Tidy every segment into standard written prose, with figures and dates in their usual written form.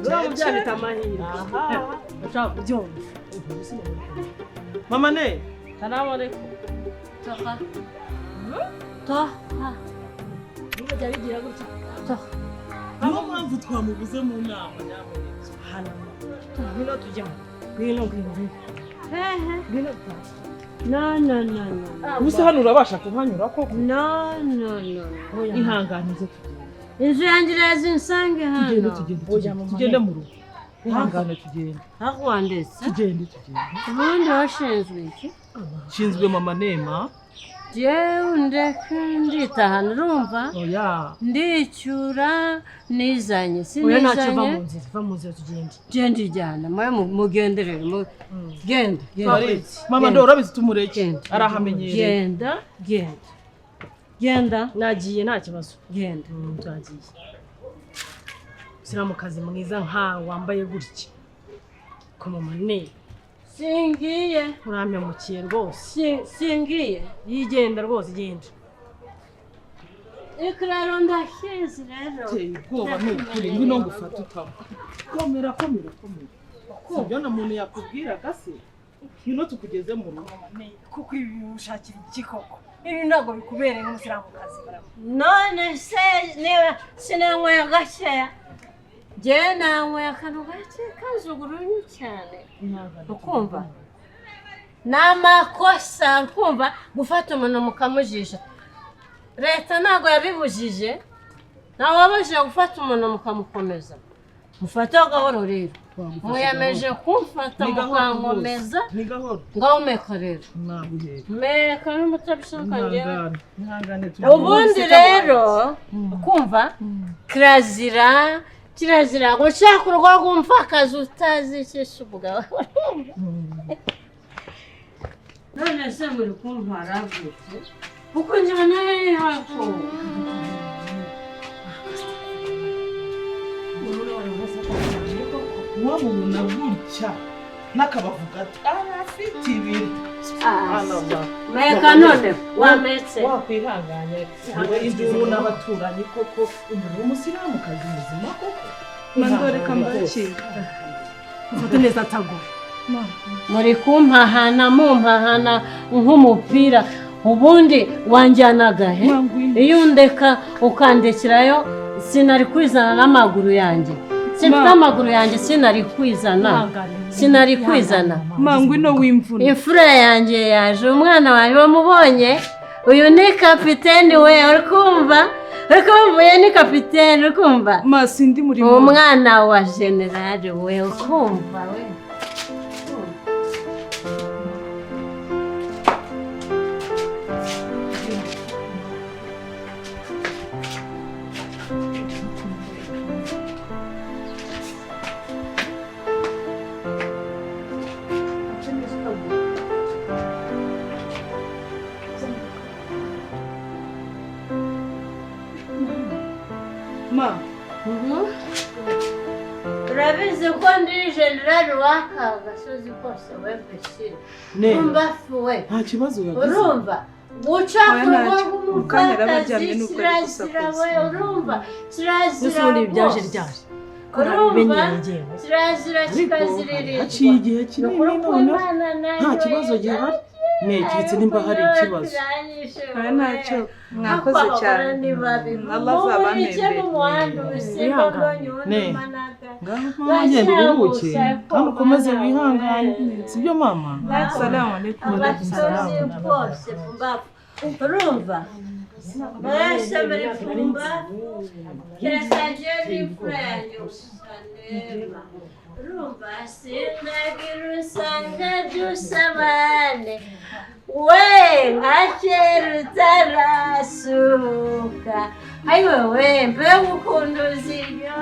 cyane urabyandita amahirwe ushaka kubyumva mama ne salamu alaikum toha toha niba jya bigira gutya toha niyo mpamvu twamubuze mu nama nyamuneka hano ngwino tujyamo ngwino ngwino no gusa hano urabasha kuhanyura koko no ihanganize inzu yanjye irazi nsange hano tugende mu rugo ihangane tugende aho wandetse tugende ubundi washinzwe iki nshinzwe mama nema jewe ndeka nditahana urumva oya ndicyura nizanye oya ntacyo sinizanye va mu nzira tugende genda ijyana mwe mugenderere genda mama ndo urabizi tumureke arahamenyereye genda nagiye nta kibazo genda twagiye siramu kazi mwiza nka wambaye gutya ko mama ne singiye urampemukiye rwose singiye yigenda rwose genda ikraro ndahizi rero teye ubwoba n'ukuri ngwino ngufata utama komera sibyo na muntu yakubwiraga se ngwino tukugeze mu rugo kuko ibi ushakira iki koko ibi ntabwo bikubereye nk'umusiramukazi none se niba sinanyweye gakeya njyewe nanyweye akantu gake kazugurunye cyane ukumva ni amakosa ukumva gufata umuntu mukamujisha leta ntabwo yabibujije ntawe wabujije gufata umuntu mukamukomeza mufate gahoro rero muyemeje kumfata mukankomeza ngaho meka rero meka n'umutabishaka njyewe ubundi rero ukumva kirazira gushaka urugo rw'umupfakazi utazi icyo ubwawe none se muri kuntwara gute kuko njyewe nawe hako wabona gutya n'akabavuga arafite ibiri meka none wametse wakwihanganye induru n'abaturanyi koko umuntu w'umusiramukazi muzima koko mandore kambakira ufate neza atago muri mumpahana nk'umupira ubundi wanjyanaga he iyo undeka ukandekerayo sinari kwizana n'amaguru yanjye simfite amaguru yanjye sinari kwizana mangwino w'imvura imfura yanjye yaje umwana wanjye bamubonye uyu ni kapiteni we uri kumva uyu ni kapiteni uri kumva masindi muri umwana wa generale we ukumva we urabizi ko ndi generali w'aka gasozi kose wembesire urumva fuwe nta kibazo yagize urumva guca ku rugo rw'umupfakazi kirazira we urumva kirazira ubundi byaje ryaje urumva kirazira kikaziririzwa haciye igihe kinini noneho nta kibazo gihari neketse nimba hari ikibazo aya ntacyo mwakoze cyane Allah azabanembere ngaho ngenda uruhuke kandi ukomeze wihangane sibyo mama assalamu alaikum urumva mwese muri kumba kirasaje n'imfura yanjye usanema urumva sinagira usanga dusabane we nka kera utarasuka ayiwe we mbe gukunda uziryo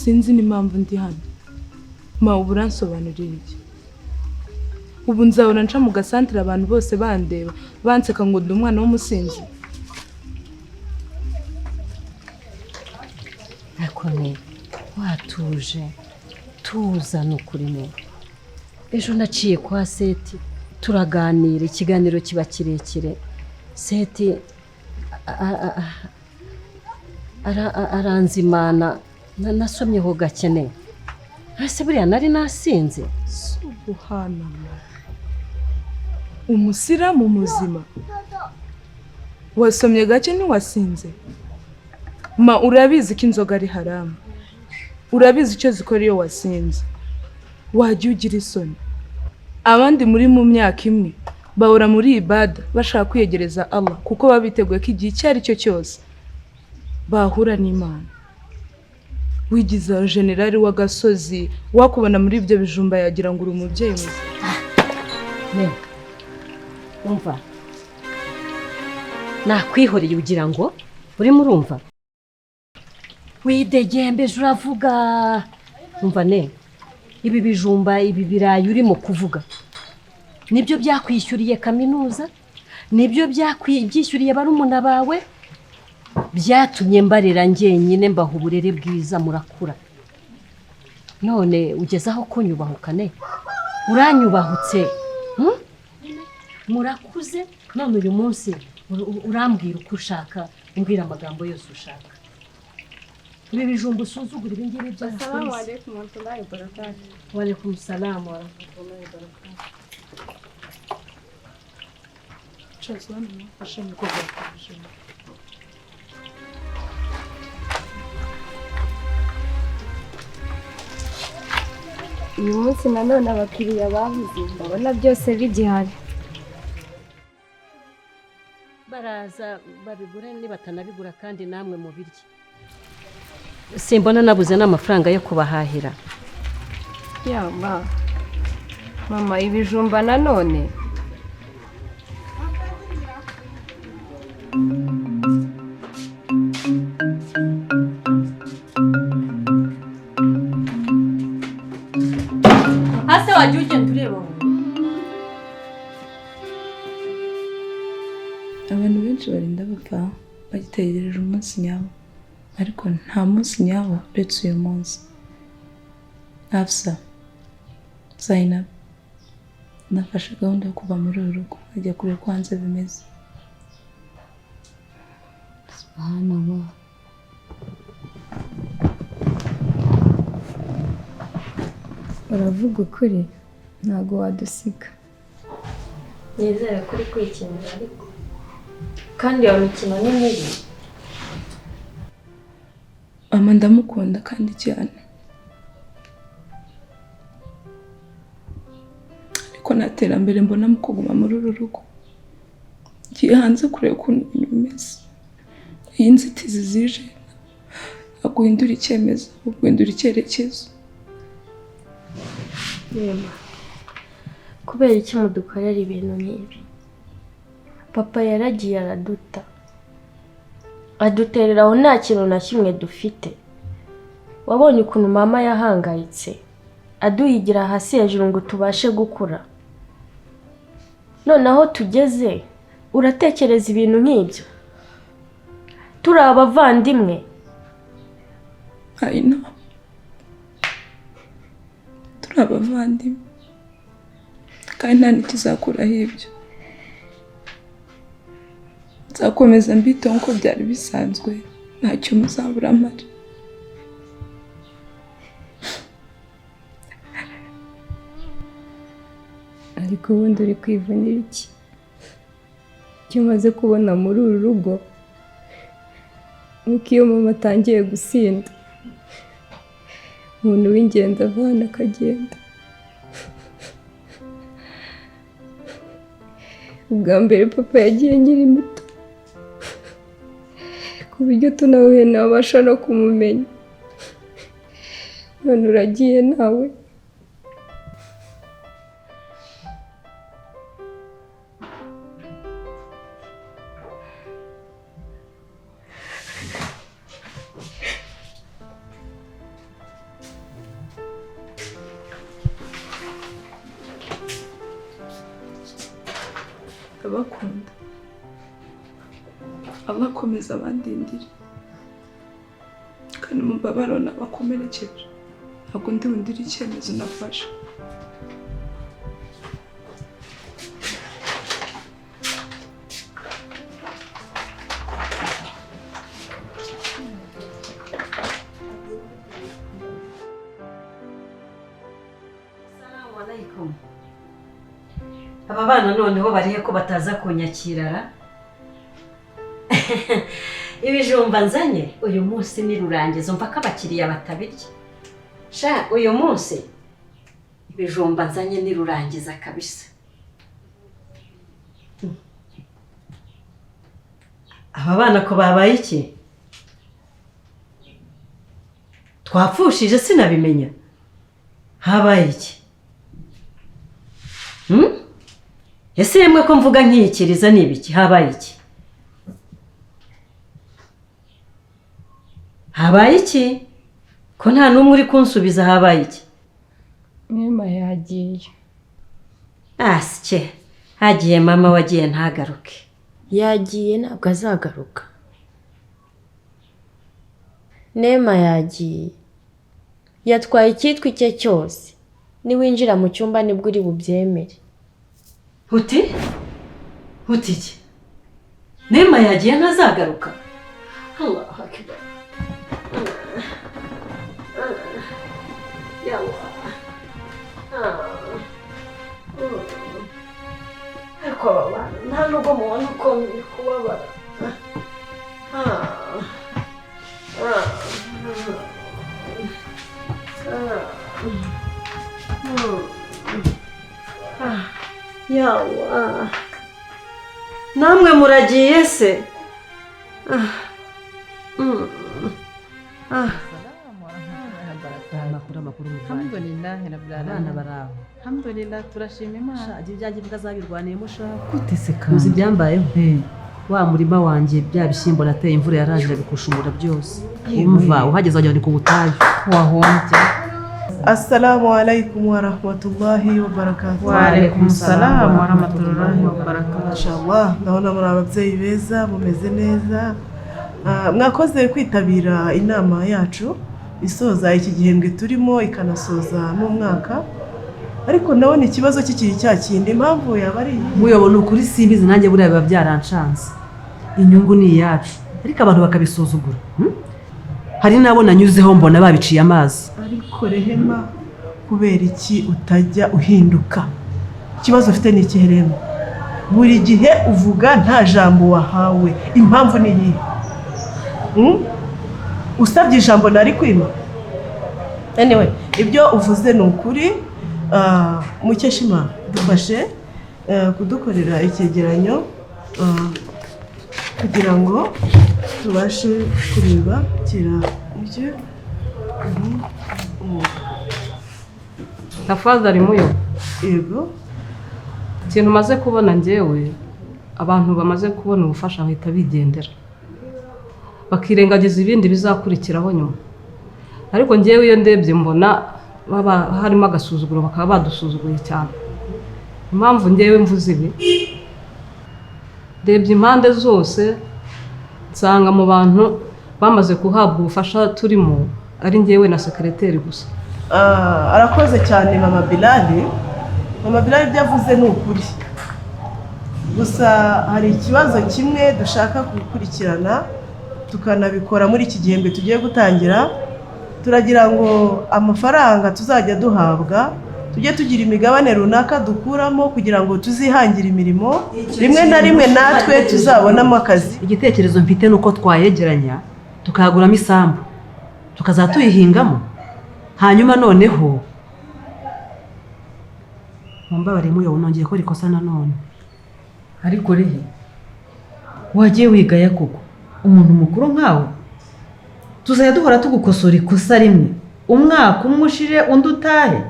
sinzi n'impamvu ndi hano. Ma uburansobanurira iki? Ubu nzahora nca mu gasantere abantu bose bandeba banseka ngo ndi umwana w'umusinzi. Nakone watuje tuzana ukuri ne. Ejo naciye kwa Seti turaganira, ikiganiro kiba kirekire. Seti aranzimana nasomyeho gakene. Ese buriya nari nasinze. Subhanallah. Umusiramu muzima. Wasomye gake ntiwasinze? Ma urabizi ko inzoga ari haramu. Urabizi icyo zikora iyo wasinze. Wajya ugira isoni. Abandi muri mu myaka imwe bahora muri ibada bashaka kwiyegereza Allah kuko babiteguye ko igihe icyo ari cyo cyose bahura n'Imana. Wigiza generali w'agasozi wakubona muri ibyo bijumba yagira ngo uri umubyeyi mwiza. Ne. Umva. Nakwihoreye ugira ngo urimo urumva. Widegembeje uravuga. Umva ne. Ibi bijumba ibi birayi urimo kuvuga. Nibyo byakwishyuriye kaminuza? Nibyo byishyuriye barumuna bawe? Byatumye mbarera njyenyine mbaha uburere bwiza murakura. None ugezaho kunyubahuka ne? Uranyubahutse. Murakuze none uyu munsi urambwira uko ushaka, umbwira amagambo yose ushaka. Ibi bijumba usuzugura ibi ngibi byose. Assalamu alaikum wa rahmatullahi wa barakatuh. Wa alaikum salam wa rahmatullahi wa barakatuh. Chazwana ashimye ko bakuje. Uyu munsi nanone abakiriya babuze, ndabona byose bigihari. Baraza babigura nibatanabigura kandi namwe mu biryo. Simbona nabuze n'amafaranga yo kubahahira. Ya mama ibijumba nanone. Ase wajya ugenda ureba wowe. Abantu benshi barinda bapfa bagitegereje umunsi nyawo, ariko nta munsi nyawo uretse uyu munsi. Afsa, Zainab, nafashe gahunda yo kuva muri uru rugo ajya kureba uko hanze bimeze. Subhanallah. Uravuga ukuri, ntago wadusiga. Nizere kuri kwikinira ariko kandi iyo mikino ni mibi. Mama ndamukunda kandi cyane, ariko naterambere mbona mu kuguma muri uru rugo. Ngiye hanze kureba ukuntu bimeze. Iyi nzitizi zije aguhindura icyemezo, guhindura icyerekezo. Yema, kubera iki mudukorera ibintu nk'ibi? Papa yaragiye araduta, aduterera aho nta kintu na kimwe dufite. Wabonye ukuntu mama yahangayitse aduhigira hasi hejuru ngo tubashe gukura. None aho tugeze uratekereza ibintu nk'ibyo? Turi abavandimwe. I know. Turi abavandimwe kandi nta n'ikizakuraho ibyo. Nzakomeza mbitaho nk'uko byari bisanzwe, ntacyo muzabura amara. Ariko ubundi uri kwivunira iki? Icyo umaze kubona muri uru rugo, nuko iyo mama atangiye gusinda, umuntu w'ingenzi avana akagenda. Ubwa mbere papa yagiye nkiri muto, ku buryo tunahuye ntabasha no kumumenya. None uragiye nawe. ndabakunda. Allah akomeza abandindire kandi mubabaro nabakomerekeje ntabwo ndi bundire icyemezo nafashe. Aba bana noneho barihe ko bataza kunyakirara? Ibijumba nzanye uyu munsi ni rurangiza, umva ko abakiriya batabirya. Sha uyu munsi ibijumba nzanye ni rurangiza kabisa. Aba bana ko babaye iki? Twapfushije sinabimenya. Habaye iki? Ese yemwe ko mvuga nkiyikiriza ni ibiki? Habaye iki? Habaye iki? Ko nta n'umwe uri kunsubiza habaye iki? Mama yagiye. Asye, hagiye mama wagiye ntagaruke. Yagiye ntabwo azagaruka. Nema yagiye. Yatwaye icyitwa icye cyose. Niwinjira mu cyumba nibwo uri bubyemere. Huti? Huti iki? Nema yagiye ntazagaruka? Allahu Akbar. Ya Allah. Ariko baba nta nubwo mubona uko ndi kubabara. Ya Allah. Namwe muragiye se? Alhamdulillah rabbil alamin. Alhamdulillah turashima Imana. Ibyanjye bikazabirwaniyemo shaka. Guteseka. Uzi byambayeho. Wa murima wanjye bya bishyimbo nateye imvura yarangira bikushumura byose. Umva uhageze wajya ku butayu. Wahombye. Assalamu alaikum wa rahmatullahi wa barakatuh. Wa alaikum salam wa rahmatullahi wa barakatuh. Inshallah ndabona muri ababyeyi beza mumeze neza. Mwakoze kwitabira inama yacu isoza iki gihembwe turimo ikanasoza n'umwaka. Ariko ndabona ikibazo kikiri cya kindi, impamvu yaba ari muyobona ukuri simbizi nanjye buriya biba byaranshanze. Inyungu ni iyacu ariko abantu bakabisuzugura. Hari nabo nanyuzeho mbona babiciye amazi. Ariko Rehema, kubera iki utajya uhinduka? Ikibazo ufite ni iki Rehema? Buri gihe uvuga nta jambo wahawe, impamvu ni iyi. Usabye ijambo nari kwima. Anyway, ibyo uvuze ni ukuri. Mukeshima dufashe kudukorera icyegeranyo kugira ngo tubashe kureba kirambye. Tafadhali muyo. Yego. Ikintu maze kubona njyewe, abantu bamaze kubona ubufasha bahita bigendera. Bakirengagiza ibindi bizakurikiraho nyuma. Ariko njyewe iyo ndebye mbona baba harimo agasuzuguro, bakaba badusuzuguye cyane. Impamvu njyewe mvuze ibi, ndebye impande zose nsanga mu bantu bamaze kuhabwa ubufasha turimo ari njyewe na sekreteri gusa. Arakoze cyane Mama Bilali. Mama Bilali byavuze ni ukuri. Gusa hari ikibazo kimwe dushaka gukurikirana tukanabikora muri iki gihembwe tugiye gutangira. Turagira ngo amafaranga tuzajya duhabwa tujye tugira imigabane runaka dukuramo kugira ngo tuzihangira imirimo, rimwe na rimwe natwe tuzabonamo akazi. Igitekerezo mfite nuko twayegeranya tukaguramo isambu tukazatuyihingamo, hanyuma noneho mambabare muyo nongeye ko rikosa nanone. Ariko rehe wagiye wigaya koko umuntu mukuru nkawe? Tuzajya duhora tugukosora ikosa rimwe, umwaka umwe ushire undi utahe?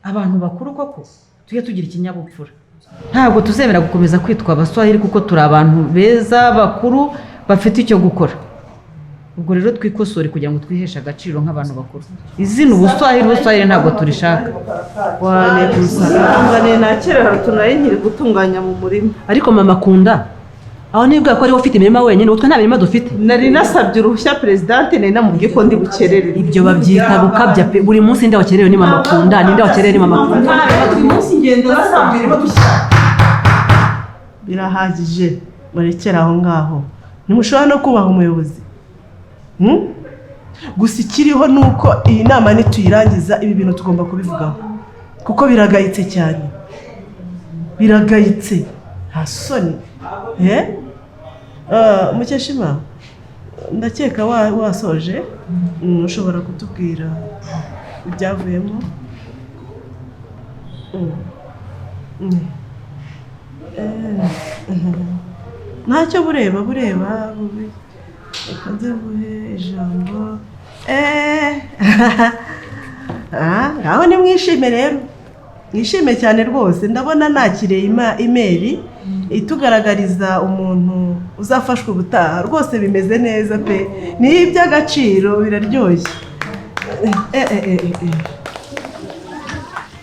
Abantu bakuru koko tujye tugira ikinyabupfura. Ntabwo tuzemera gukomeza kwitwa abaswahili kuko turi abantu beza bakuru bafite icyo gukora. ubwo rero twikosore kugira ngo twiheshe agaciro nk'abantu bakuru. Izina ubuswahili ntabwo turishaka. Wane gusanga nakera tunaye nkiri gutunganya mu murima. Ariko mama Kunda, aho nibwa ko ari ufite imirima wenyine, utwe nta mirima dufite. Nari nasabye uruhushya presidente nari namubwiye ko ndi bukerere. Ibyo babyita gukabya pe. Buri munsi nde wakerewe ni mama Kunda, ninde wakerewe ni mama Kunda. Buri munsi ngenda nasabye irimo dushaka. Birahagije murekera aho ngaho. Ntimushobora no kubaha umuyobozi. Gusa ikiriho nuko iyi nama nituyirangiza ibi bintu tugomba kubivugaho. Kuko biragayitse cyane. Biragayitse. Nta soni. Mukeshima, ndakeka wasoje. Ushobora kutubwira ibyavuyemo. Ntacyo bureba bubi. Reka buhe ijambo. Ngaho ni mwishime rero. Mwishime cyane rwose. Ndabona nakiriye imeri itugaragariza umuntu uzafashwa ubutaha. Rwose bimeze neza pe. Ni iby'agaciro biraryoshye.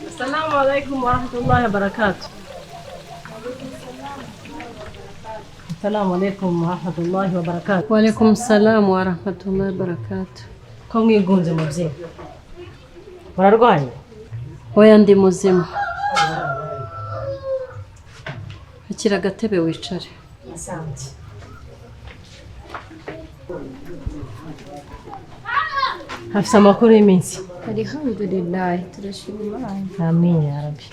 Assalamu alaikum warahmatullahi wabarakatuh. Assalamu alaikum warahmatullahi wabarakatuh. Wa alaikum salam wa rahmatullahi wa barakatuh. Ko mwigunze muvyeyi. Urarwaye? Oya ndi muzima. Akira agatebe wicare. Asante. Hafisa amakuru y'iminsi. Alhamdulillah, turashima Imana. Amin ya Rabbi.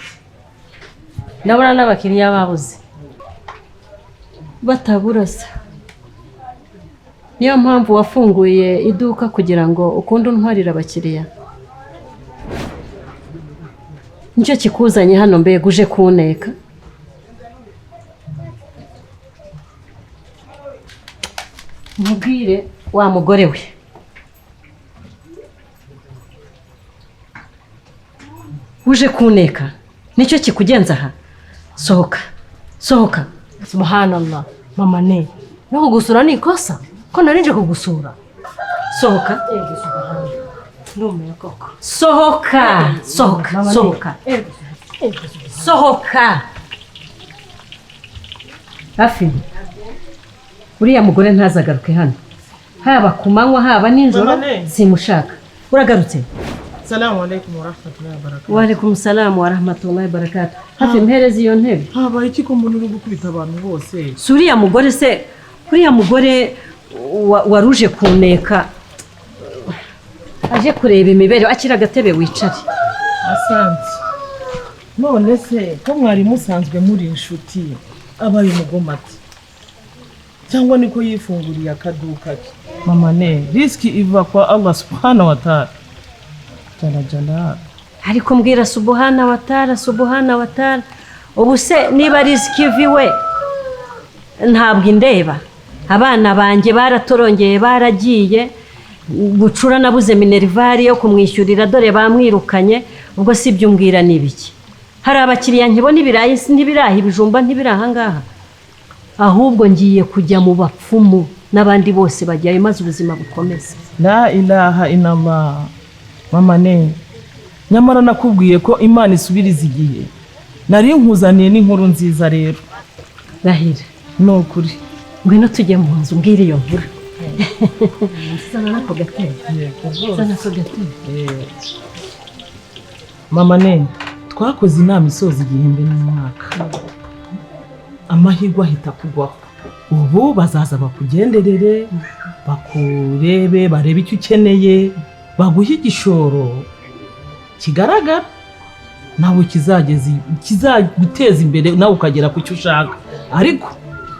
Ndabona n'abakiriya babuze. Bataburasa. Niyo mpamvu wafunguye iduka kugira ngo ukunde untwarira abakiriya. Nicyo kikuzanye hano mbega uje kuneka. Mubwire wa mugore we. Uje kuneka. Nicyo kikugenza aha. Sohoka. Subhanallah. Mama ne. No kugusura ni ikosa? Ko narinje kugusura. Sohoka. Ndume koko. Sohoka. Hafi. Uriya mugore ntazagaruke hano. Haba ku manywa haba nijoro simushaka. Uragarutse? Assalamu alaikum warahmatullahi wabarakatuh. Wa alaikum salam warahmatullahi wabarakatuh. Hafi mpereze iyo ntebe. Habaye iki ko umuntu uri gukubita abantu bose? Suriya mugore se, uriya mugore waruje kuneka. Aje kureba imibereho, akira agatebe wicare. Asante. None se ko mwari musanzwe muri inshuti abaye umugomati cyangwa niko yifunguriye akaduka ke? Mama ne, riski iva kwa Allah subhanahu wa ta'ala. Jana. Ariko mbwira subhana wa ta'ala. Ubu se niba riski viwe ntabwo indeba. Abana banjye baratorongeye baragiye. Bucura nabuze minervari yo kumwishyurira dore bamwirukanye. Ubwo si byo umbwira nibiki. Hari abakiriya nkibona ibirayi ntibiraha ibijumba ntibiraha ngaha. Ahubwo ngiye kujya mu bapfumu n'abandi bose bajyayo maze ubuzima bukomeze. La ilaha illallah. Mama ne, nyamara nakubwiye ko Imana isubiriza igihe. Nari nkuzaniye n'inkuru nziza rero. Rahira. No kuri. Ngwino tujye mu nzu mbwira iyo nkuru. Sana nako gatebe. Mama ne, twakoze inama isoza igihembe n'umwaka. Amahirwe ahita kugwaho. Ubu bazaza bakugenderere, bakurebe, barebe icyo ukeneye, baguhe igishoro kigaragara. Nawe kizaguteza imbere nawe ukagera ku cyo ushaka. Ariko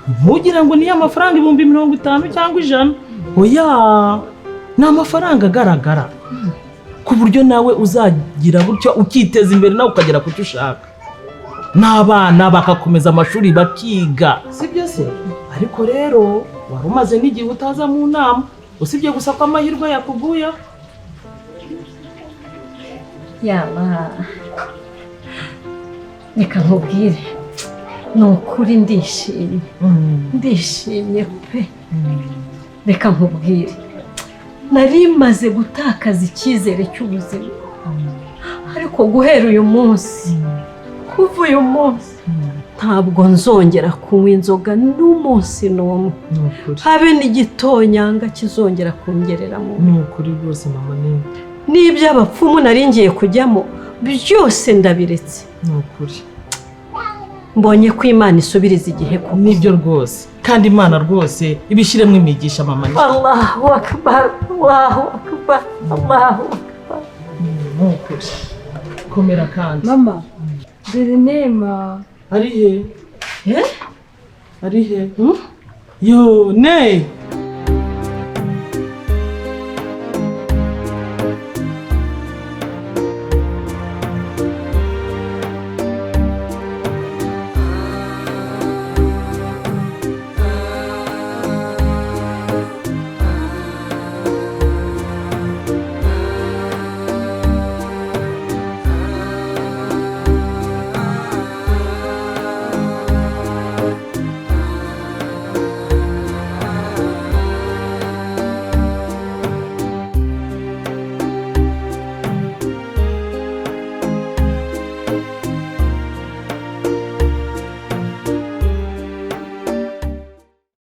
ntugira ngo ni amafaranga 50,000 cyangwa 100. Oya, ni amafaranga agaragara. Ku buryo nawe uzagira gutyo ukiteza imbere nawe ukagera ku cyo ushaka. N'abana bakakomeza amashuri bakiga. Sibyo se? Ariko rero wari umaze n'igihe utaza mu nama. Usibye gusa ko amahirwe yakuguye. Yaba. Reka nkubwire. Nukuri ndishimye. Ndishimye pe. Reka nkubwire. nari maze gutakaza icyizere cy'ubuzima ariko guhera uyu munsi kuva uyu munsi ntabwo nzongera kunywa inzoga n'umunsi n'umwe habe n'igitonyanga kizongera kungerera mu ni ukuri rwose mama n'ibyo abapfumu nari ngiye kujyamo byose ndabiretse ni ukuri mbonye ko Imana isubiriza igihe ko nibyo rwose kandi Imana rwose ibishyiremo imigisha mama Allahu akbar Allahu akbar Allahu akbar ni ukuri komera kandi mama dore Nema ari he ari he yo ne